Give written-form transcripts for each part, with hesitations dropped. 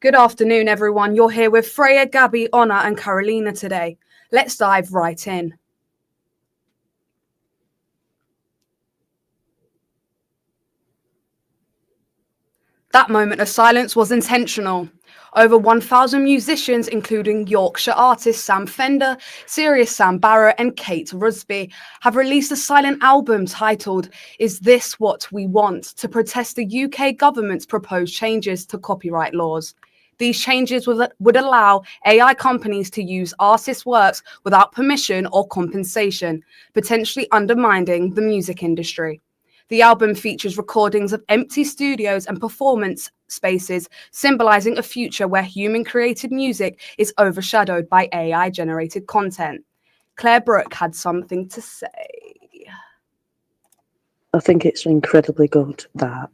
Good afternoon, everyone. You're here with Freya, Gabby, Honor, and Carolina today. Let's dive right in. That moment of silence was intentional. Over 1,000 musicians, including Yorkshire artists Sam Fender, Sirius Sam Barrett, and Kate Rusby, have released a silent album titled Is This What We Want? To protest the UK government's proposed changes to copyright laws. These changes would allow AI companies to use artists' works without permission or compensation, potentially undermining the music industry. The album features recordings of empty studios and performance spaces, symbolizing a future where human-created music is overshadowed by AI-generated content. Claire Brooke had something to say. I think it's incredibly good that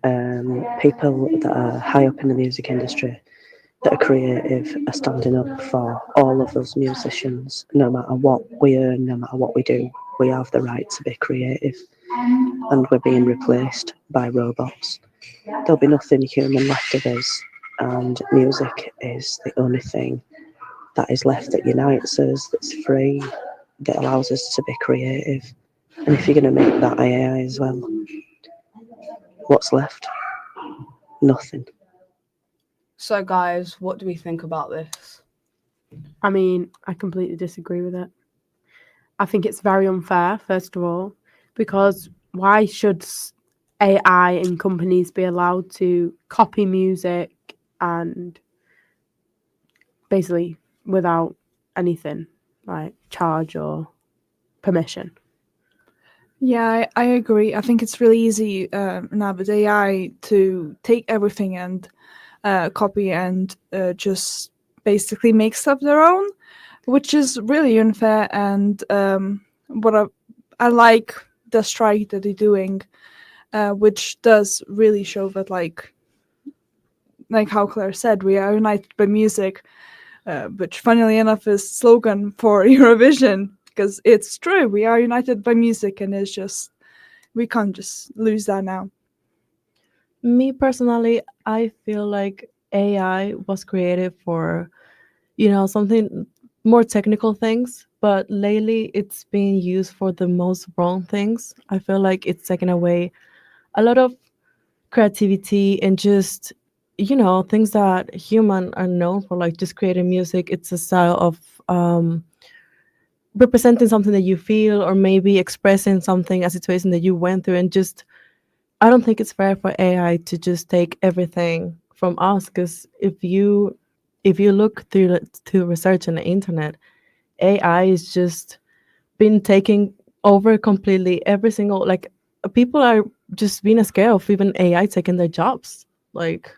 people that are high up in the music industry, that are creative, are standing up for all of us musicians. No matter what we earn, no matter what we do, we have the right to be creative, and we're being replaced by robots. There'll be nothing human left of us, and music is the only thing that is left that unites us, that's free, that allows us to be creative. And if you're going to make that AI as well, what's left? Nothing. So, guys, what do we think about this? I mean, I completely disagree with it. I think it's very unfair, first of all, because why should AI and companies be allowed to copy music and basically without anything like charge or permission? Yeah, I agree. I think it's really easy now with AI to take everything and copy and just basically make stuff their own, which is really unfair. And what I like the strike that they're doing, which does really show that, like how Claire said, we are united by music, which funnily enough is slogan for Eurovision, because it's true. We are united by music, and it's just, we can't just lose that now. Me personally, I feel like AI was created for, something more technical things, but lately it's being used for the most wrong things. I feel like it's taken away a lot of creativity and just, things that human are known for, like just creating music. It's a style of representing something that you feel, or maybe expressing something, a situation that you went through, and just I don't think it's fair for AI to just take everything from us, because if you look through research on the internet, AI is just been taking over completely every single, like, people are just being scared of even AI taking their jobs. Like,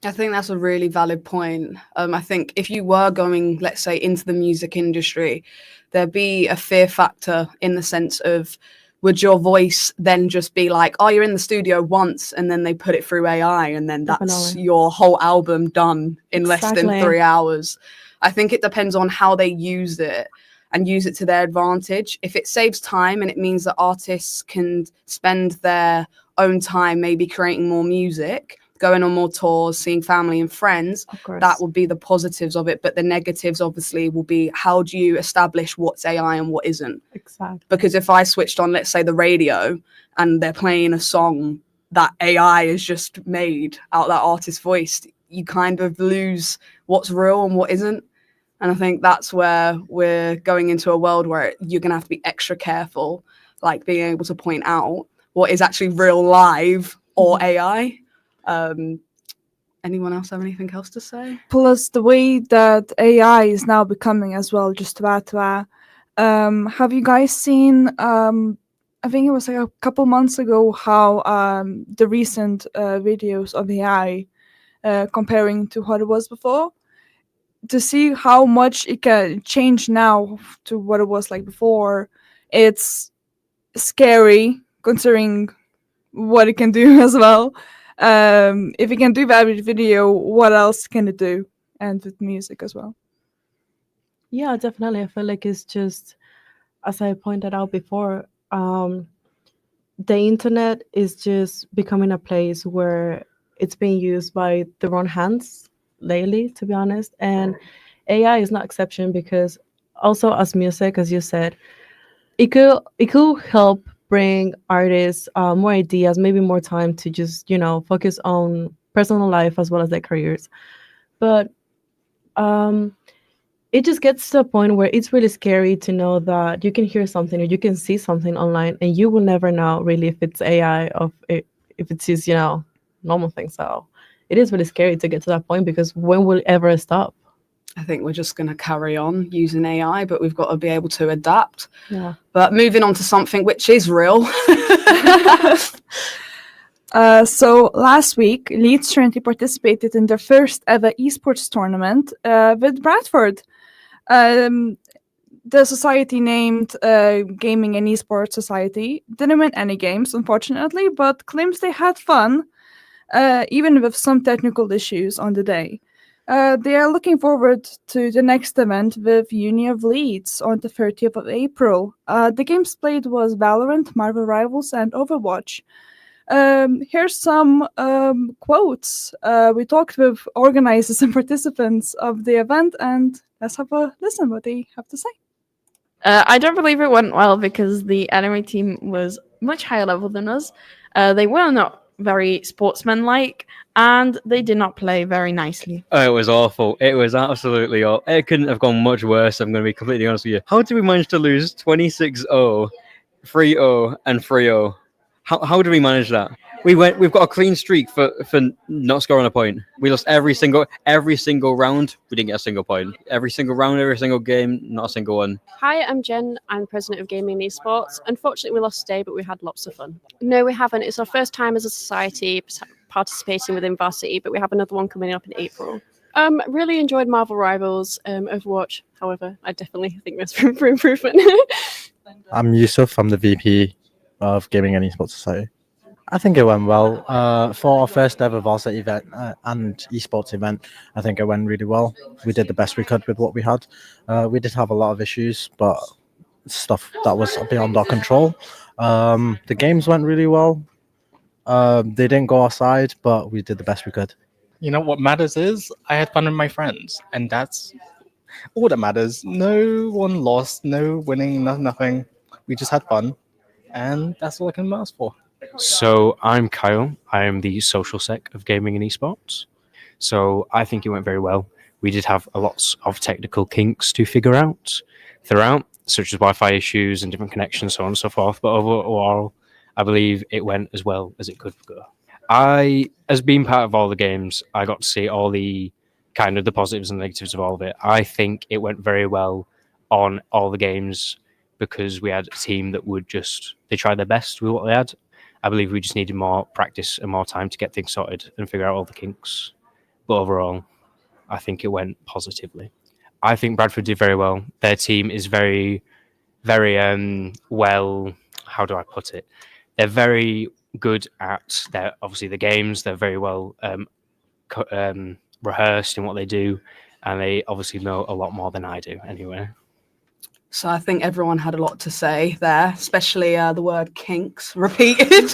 I think that's a really valid point. I think if you were going, let's say, into the music industry, there'd be a fear factor in the sense of, would your voice then just be like, oh, you're in the studio once, and then they put it through AI, and then that's Definitely. your whole album done in less than Exactly. 3 hours? I think it depends on how they use it and use it to their advantage. If it saves time and it means that artists can spend their own time maybe creating more music, going on more tours, seeing family and friends, Of course. that would be the positives of it. But the negatives obviously will be, how do you establish what's AI and what isn't? Exactly. Because if I switched on, let's say, the radio, and they're playing a song that AI has just made out that artist's voice, you kind of lose what's real and what isn't. And I think that's where we're going into a world where you're going to have to be extra careful, like being able to point out what is actually real live or AI. Anyone else have anything else to say? Plus, the way that AI is now becoming as well, just to add to that, have you guys seen, I think it was like a couple months ago, how the recent videos of AI comparing to what it was before? To see how much it can change now to what it was like before, it's scary considering what it can do as well. If it can do that with video, what else can it do? And with music as well. Yeah, definitely. I feel like it's just, as I pointed out before, the internet is just becoming a place where it's being used by the wrong hands. lately, to be honest. And AI is not exception because also as music, as you said, it could help bring artists more ideas, maybe more time to just focus on personal life as well as their careers. But um, it just gets to a point where it's really scary to know that you can hear something or you can see something online and you will never know really if it's AI or if it's just normal thing. So it is really scary to get to that point because when will it ever stop? I think we're just going to carry on using AI, but we've got to be able to adapt. Yeah. But moving on to something which is real. So last week, Leeds Trinity participated in their first ever esports tournament with Bradford. The society named Gaming and Esports Society didn't win any games, unfortunately, but claims they had fun, even with some technical issues on the day. They are looking forward to the next event with Uni of Leeds on the 30th of April. The games played was Valorant, Marvel Rivals, and Overwatch. Here's some quotes. We talked with organizers and participants of the event, and let's have a listen what they have to say. I don't believe it went well because the enemy team was much higher level than us. They were not very sportsmanlike, and they did not play very nicely. Oh, it was awful. It was absolutely awful. It couldn't have gone much worse, I'm going to be completely honest with you. How did we manage to lose 26-0, 3-0, and 3-0? How did we manage that? We've got a clean streak for not scoring a point. We lost every single round. We didn't get a single point. Every single round, every single game, not a single one. Hi, I'm Jen. I'm president of Gaming and Esports. Unfortunately, we lost today, but we had lots of fun. No, we haven't. It's our first time as a society participating within Varsity, but we have another one coming up in April. Really enjoyed Marvel Rivals, Overwatch. However, I definitely think there's room for improvement. I'm Yusuf. I'm the VP of Gaming and Esports Society. I think it went well. For our first ever Varsity event and esports event, I think it went really well. We did the best we could with what we had. We did have a lot of issues, but stuff that was beyond our control. The games went really well. They didn't go our side, but we did the best we could. You know what matters is I had fun with my friends, and that's all that matters. No one lost, no winning, nothing. We just had fun, and that's all I can ask for. So I'm Kyle. I am the social sec of Gaming and Esports. So I think it went very well. We did have a lots of technical kinks to figure out throughout, such as Wi-Fi issues and different connections, so on and so forth. But overall, I believe it went as well as it could go. As being part of all the games, I got to see all the kind of the positives and negatives of all of it. I think it went very well on all the games because we had a team that they tried their best with what they had. I believe we just needed more practice and more time to get things sorted and figure out all the kinks. But overall, I think it went positively. I think Bradford did very well. Their team is very, very well. How do I put it? They're very good at obviously the games. They're very well rehearsed in what they do, and they obviously know a lot more than I do. Anyway. So I think everyone had a lot to say there, especially the word kinks repeated.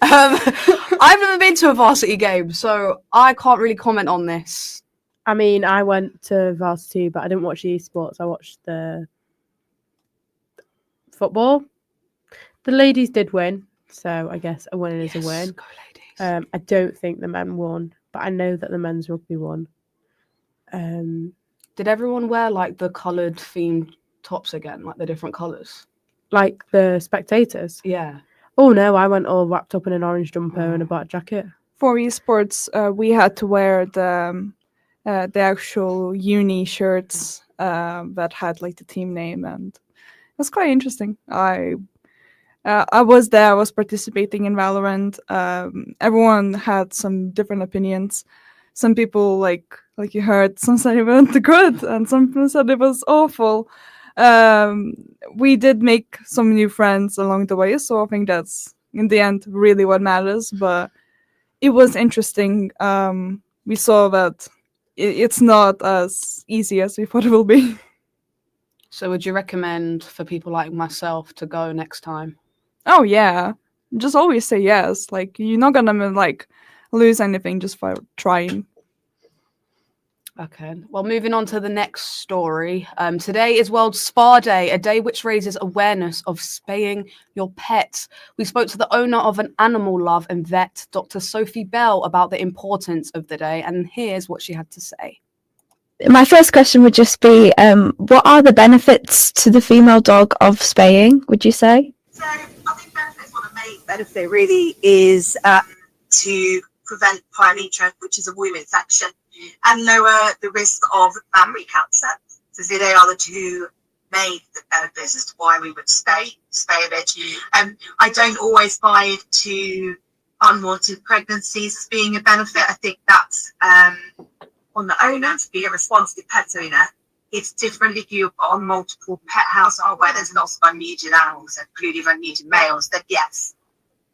I've never been to a varsity game, so I can't really comment on this. I mean, I went to Varsity, but I didn't watch the esports. I watched the football. The ladies did win, so I guess a win is a win. Go ladies. I don't think the men won, but I know that the men's rugby won. Did everyone wear like the coloured themed tops again, like the different colours? Like the spectators? Yeah. Oh no, I went all wrapped up in an orange jumper and a black jacket. For esports, we had to wear the actual uni shirts that had like the team name, and it was quite interesting. I was there. I was participating in Valorant. Everyone had some different opinions. Some people, like you heard, some said it went good, and some people said it was awful. We did make some new friends along the way, so I think that's in the end really what matters. But it was interesting. We saw that it's not as easy as we thought it will be. So would you recommend for people like myself to go next time? Oh yeah, just always say yes. Like, you're not gonna like lose anything just for trying. Okay. Well, moving on to the next story. Today is World Spa Day, a day which raises awareness of spaying your pets. We spoke to the owner of an animal love and vet, Dr. Sophie Bell, about the importance of the day, and here's what she had to say. My first question would just be, what are the benefits to the female dog of spaying, would you say? So I think benefits, one of the main benefit really is to prevent pyometra, which is a wound infection, and lower the risk of mammary cancer. So they are the two main benefits as to why we would spay a bitch. I don't always buy into unwanted pregnancies as being a benefit. I think that's on the owner to be a responsible pet owner. It's different if you've got a multiple pet household where there's lots of unmuted animals, including unmuted males, then yes,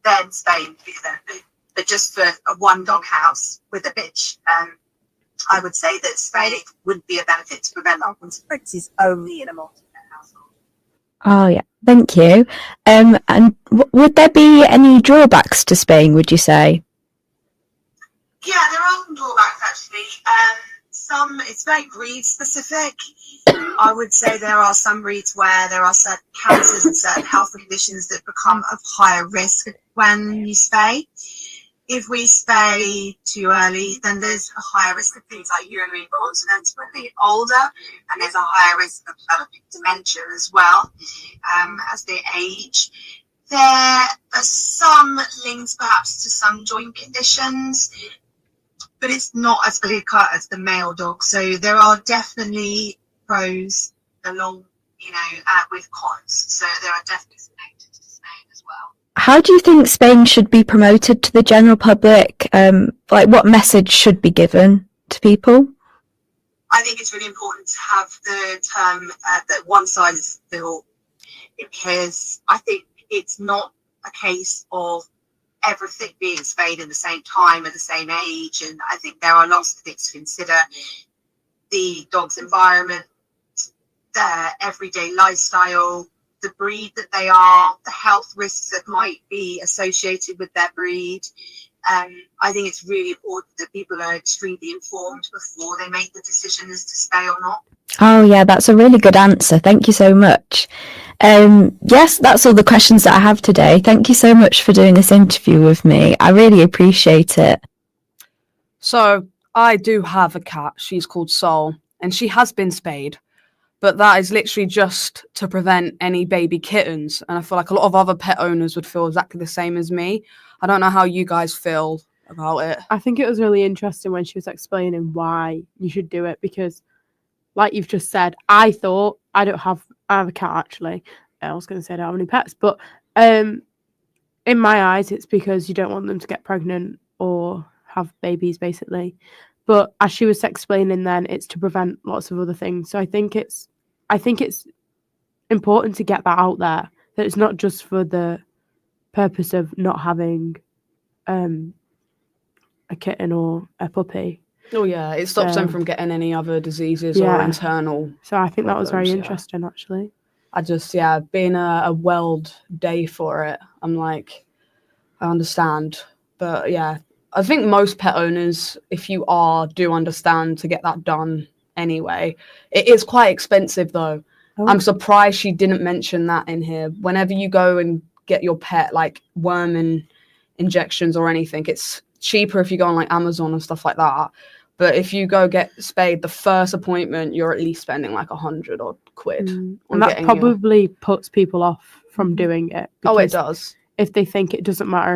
then spaying would be the benefit. But just for a one dog house with a bitch, I would say that spaying wouldn't be a benefit to prevent unwanted pregnancies only in a multi-pet household. Oh, yeah. Thank you. And would there be any drawbacks to spaying, would you say? Yeah, there are some drawbacks actually. It's very breed specific. I would say there are some breeds where there are certain cancers and certain health conditions that become of higher risk when you spay. If we spay too early, then there's a higher risk of things like urinary incontinence when they get older, and there's a higher risk of developing dementia as well as they age. There are some links perhaps to some joint conditions, but it's not as clear cut as the male dog. So there are definitely pros along, with cons. So there are definitely some negatives to spaying as well. How do you think spaying should be promoted to the general public? What message should be given to people? I think it's really important to have the term that one size fits all, because I think it's not a case of everything being spayed at the same time at the same age, and I think there are lots of things to consider: the dog's environment, their everyday lifestyle, the breed that they are, the health risks that might be associated with their breed. I think it's really important that people are extremely informed before they make the decision as to spay or not. Oh, yeah, that's a really good answer. Thank you so much. Yes, that's all the questions that I have today. Thank you so much for doing this interview with me. I really appreciate it. So, I do have a cat. She's called Sol, and she has been spayed. But that is literally just to prevent any baby kittens. And I feel like a lot of other pet owners would feel exactly the same as me. I don't know how you guys feel about it. I think it was really interesting when she was explaining why you should do it, because like you've just said, I have a cat actually. I was going to say I don't have any pets, but in my eyes, it's because you don't want them to get pregnant or have babies, basically. But as she was explaining then, it's to prevent lots of other things. So I think it's important to get that out there, that it's not just for the purpose of not having a kitten or a puppy. Oh yeah, it stops them from getting any other diseases or internal. So I think that was very problems, interesting, actually. I just, being a World Day for it, I'm like, I understand. But yeah, I think most pet owners, if you do understand to get that done anyway. It is quite expensive though. Oh. I'm surprised she didn't mention that in here. Whenever you go and get your pet, like worm injections or anything, it's cheaper if you go on like Amazon and stuff like that. But if you go get spayed, the first appointment, you're at least spending like £100 odd. And that probably puts people off from doing it. Oh, it does. If they think it doesn't matter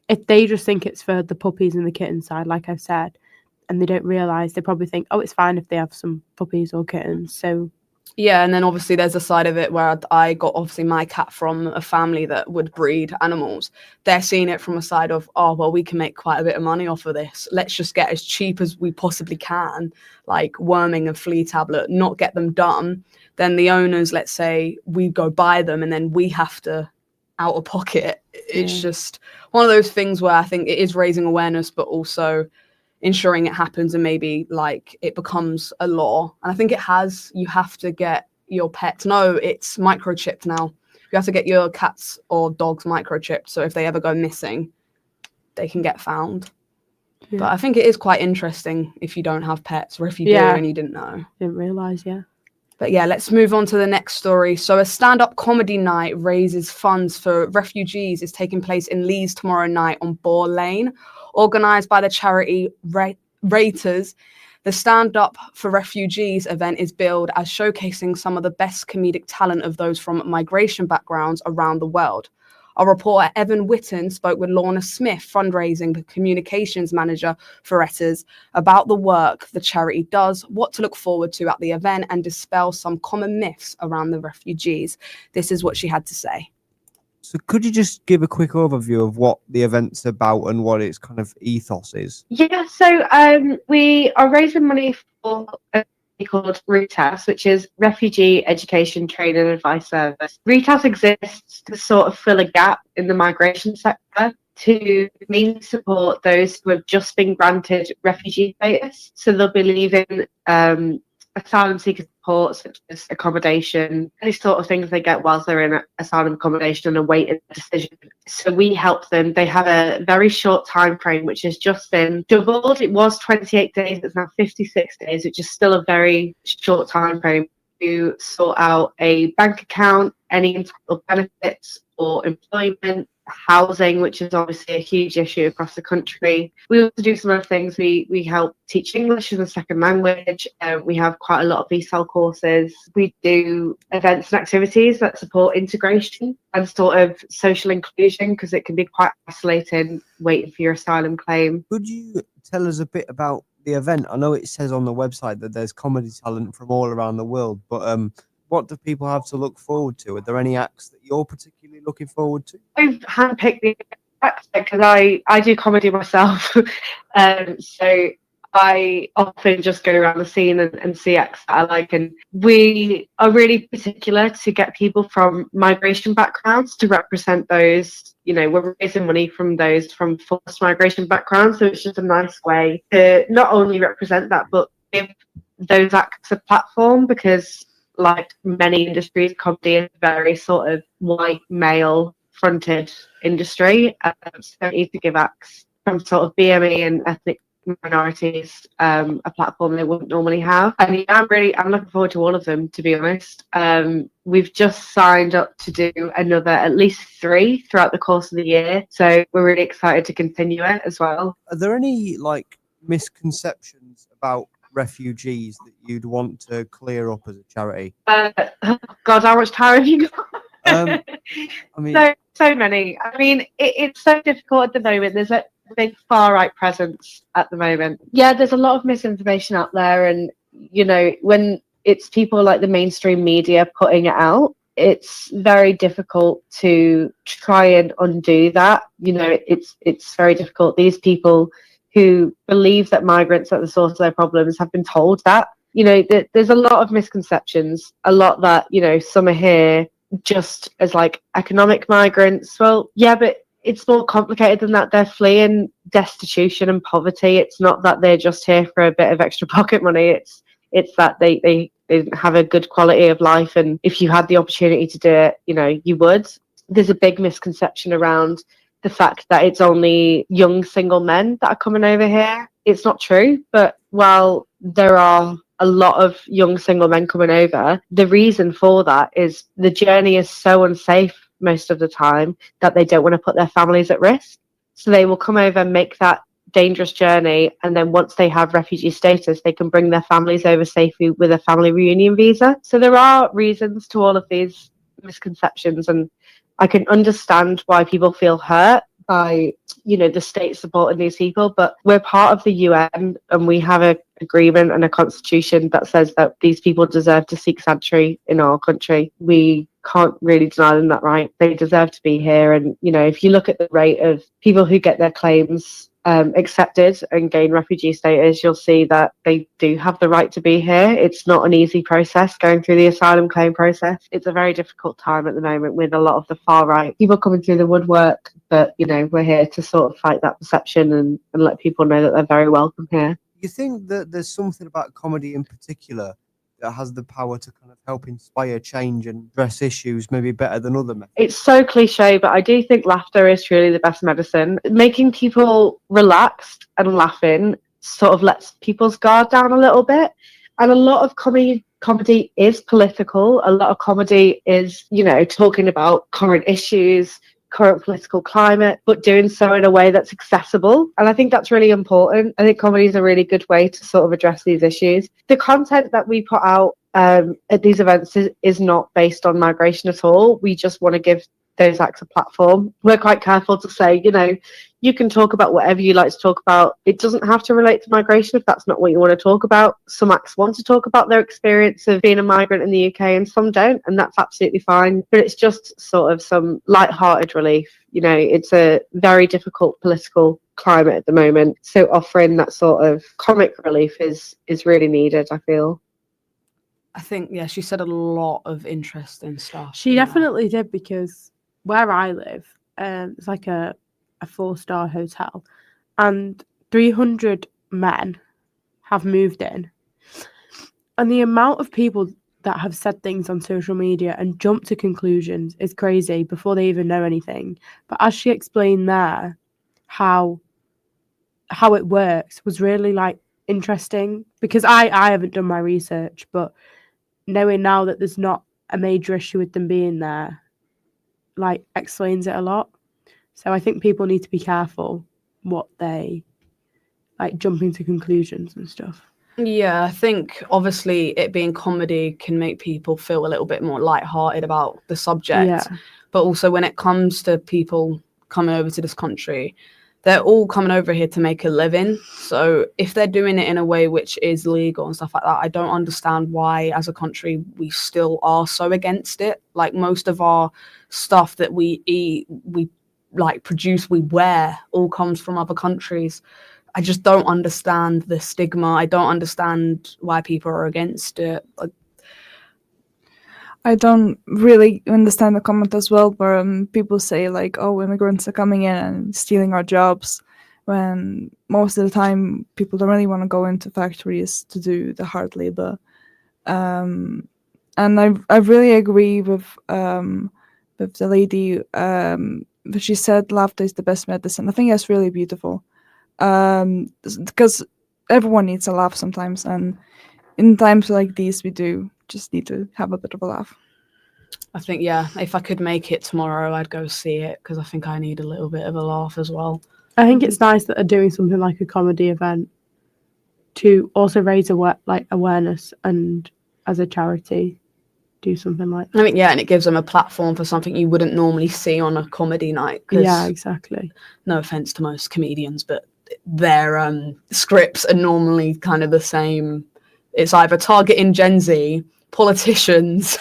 if they just think it's for the puppies and the kitten side, like I've said, and they don't realise, they probably think, oh, it's fine if they have some puppies or kittens. So yeah, and then obviously there's a side of it where I got obviously my cat from a family that would breed animals. They're seeing it from a side of, oh, well, we can make quite a bit of money off of this. Let's just get as cheap as we possibly can, like worming and flea tablet, not get them done. Then the owners, let's say, we go buy them and then we have to out of pocket. It's just one of those things where I think it is raising awareness, but also ensuring it happens and maybe like it becomes a law. And I think it has. You have to get your pets. No, it's microchipped now. You have to get your cats or dogs microchipped, so if they ever go missing, they can get found. But I think it is quite interesting if you don't have pets, or if you do Yeah. and you didn't know. Didn't realise, yeah. But yeah, let's move on to the next story. So a stand-up comedy night raises funds for refugees is taking place in Leeds tomorrow night on Boar Lane, organised by the charity Raters. The Stand Up for Refugees event is billed as showcasing some of the best comedic talent of those from migration backgrounds around the world. Our reporter Evan Witten spoke with Lorna Smith, fundraising communications manager for Retters, about the work the charity does, what to look forward to at the event, and dispel some common myths around the refugees. This is what she had to say. So could you just give a quick overview of what the event's about and what its kind of ethos is? Yeah, so we are raising money for a company called RETAS, which is Refugee Education Training and Advice Service. RETAS exists to sort of fill a gap in the migration sector to mainly support those who have just been granted refugee status. So they'll be leaving asylum seeker support, such as accommodation, any sort of things they get whilst they're in asylum accommodation and awaiting a decision. So we help them. They have a very short time frame, which has just been doubled. It was 28 days, it's now 56 days, which is still a very short time frame to sort out a bank account, any entitled benefits or employment, housing, which is obviously a huge issue across the country. We also do some other things. We help teach English as a second language. We have quite a lot of ESOL courses. We do events and activities that support integration and sort of social inclusion, because it can be quite isolating waiting for your asylum claim. Could you tell us a bit about the event? I know it says on the website that there's comedy talent from all around the world, but what do people have to look forward to? Are there any acts that you're particularly looking forward to? I've handpicked the acts because I do comedy myself. So I often just go around the scene and see acts that I like. And we are really particular to get people from migration backgrounds to represent those. You know, we're raising money from those from forced migration backgrounds. So it's just a nice way to not only represent that, but give those acts a platform, because like many industries, comedy is a very sort of white male fronted industry. So they need to give acts from sort of BME and ethnic minorities a platform they wouldn't normally have. And yeah, I'm looking forward to all of them, to be honest. We've just signed up to do another at least 3 throughout the course of the year, so we're really excited to continue it as well. Are there any like misconceptions about refugees that you'd want to clear up as a charity? God, how much time have you got? I mean, so many. I mean, it's so difficult at the moment. There's a big far right presence at the moment. Yeah, there's a lot of misinformation out there, and you know, when it's people like the mainstream media putting it out, it's very difficult to try and undo that. You know, it's very difficult. These people who believe that migrants are the source of their problems have been told that. You know, there's a lot of misconceptions, a lot that, you know, some are here just as like economic migrants. Well, yeah, but it's more complicated than that. They're fleeing destitution and poverty. It's not that they're just here for a bit of extra pocket money. It's that they have a good quality of life, and if you had the opportunity to do it, you know, you would. There's a big misconception around the fact that it's only young single men that are coming over here. It's not true, but while there are a lot of young single men coming over, the reason for that is the journey is so unsafe most of the time that they don't want to put their families at risk. So they will come over and make that dangerous journey, and then once they have refugee status, they can bring their families over safely with a family reunion visa. So there are reasons to all of these misconceptions, and I can understand why people feel hurt by, you know, the state supporting these people, but we're part of the UN and we have an agreement and a constitution that says that these people deserve to seek sanctuary in our country. We can't really deny them that right. They deserve to be here. And, you know, if you look at the rate of people who get their claims accepted and gain refugee status, you'll see that they do have the right to be here. It's not an easy process going through the asylum claim process. It's a very difficult time at the moment with a lot of the far right people coming through the woodwork, but you know, we're here to sort of fight that perception and let people know that they're very welcome here. You think that there's something about comedy in particular that has the power to kind of help inspire change and address issues maybe better than other methods? It's so cliche, but I do think laughter is truly the best medicine. Making people relaxed and laughing sort of lets people's guard down a little bit. And a lot of comedy is political. A lot of comedy is, talking about current issues, current political climate, but doing so in a way that's accessible. And I think that's really important. I think comedy is a really good way to sort of address these issues. The content that we put out at these events is not based on migration at all. We just want to give those acts a platform. We're quite careful to say, you can talk about whatever you like to talk about. It doesn't have to relate to migration if that's not what you want to talk about. Some acts want to talk about their experience of being a migrant in the UK and some don't, and that's absolutely fine. But it's just sort of some light-hearted relief. It's a very difficult political climate at the moment. So offering that sort of comic relief is really needed, I feel. I think, yeah, she said a lot of interesting stuff. She definitely did, because where I live, it's like a 4-star hotel, and 300 men have moved in. And the amount of people that have said things on social media and jumped to conclusions is crazy before they even know anything. But as she explained there, how it works was really interesting, because I haven't done my research, but knowing now that there's not a major issue with them being there, explains it a lot. So I think people need to be careful what they jumping to conclusions and stuff. Yeah, I think obviously it being comedy can make people feel a little bit more lighthearted about the subject. Yeah. But also when it comes to people coming over to this country, they're all coming over here to make a living. So if they're doing it in a way which is legal and stuff like that, I don't understand why as a country we still are so against it. Most of our stuff that we eat, we produce, we wear, all comes from other countries. I just don't understand the stigma. I don't understand why people are against it. I don't really understand the comment as well, where people say immigrants are coming in and stealing our jobs, when most of the time people don't really want to go into factories to do the hard labor. And I really agree with the lady. But she said laughter is the best medicine. I think that's really beautiful, because everyone needs a laugh sometimes, and in times like these we do just need to have a bit of a laugh. I think, yeah, if I could make it tomorrow, I'd go see it, because I think I need a little bit of a laugh as well. I think it's nice that they're doing something like a comedy event to also raise awareness, and as a charity do something like that. I mean, yeah, and it gives them a platform for something you wouldn't normally see on a comedy night. Yeah, exactly. No offense to most comedians, but their scripts are normally kind of the same. It's either targeting Gen Z, politicians,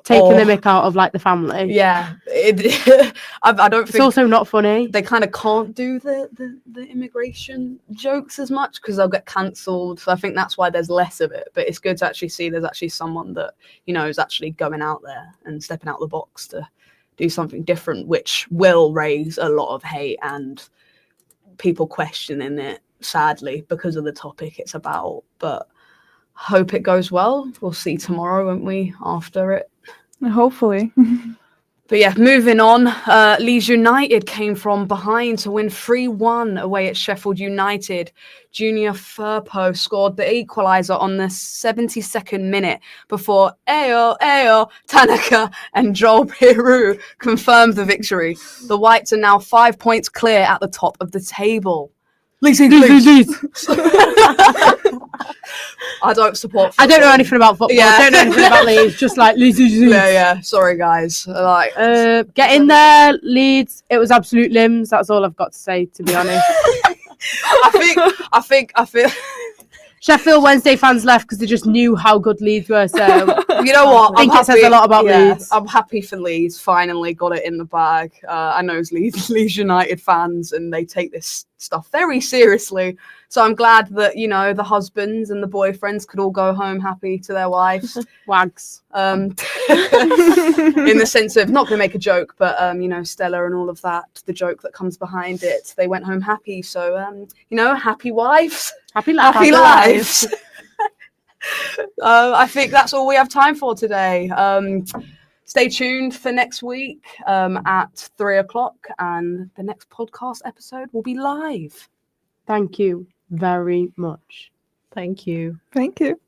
taking the mick out of the family. Yeah, I don't think it's also not funny. They kind of can't do the immigration jokes as much because they'll get cancelled. So I think that's why there's less of it. But it's good to actually see there's actually someone that is actually going out there and stepping out the box to do something different, which will raise a lot of hate and people questioning it, sadly, because of the topic it's about. But hope it goes well. We'll see tomorrow, won't we, after it? Hopefully. But yeah, moving on. Leeds United came from behind to win 3-1 away at Sheffield United. Junior Firpo scored the equaliser on the 72nd minute before Ayo Tanaka and Joel Peru confirmed the victory. The Whites are now 5 points clear at the top of the table. Leeds. I don't support football. I don't know anything about football. Yeah. I don't know anything about Leeds. Just Leeds. Yeah. Sorry, guys. Get in there, Leeds. It was absolute limbs. That's all I've got to say, to be honest. I think Sheffield Wednesday fans left because they just knew how good Leeds were. So you know what? I think it says a lot about Leeds. I'm happy for Leeds. Finally got it in the bag. I know it's Leeds United fans, and they take this stuff very seriously. So I'm glad that the husbands and the boyfriends could all go home happy to their wives. Wags. In the sense of, not going to make a joke, but Stella and all of that, the joke that comes behind it. They went home happy. So happy wives. Happy lives. I think that's all we have time for today. Stay tuned for next week at 3:00, and the next podcast episode will be live. Thank you very much. Thank you. Thank you.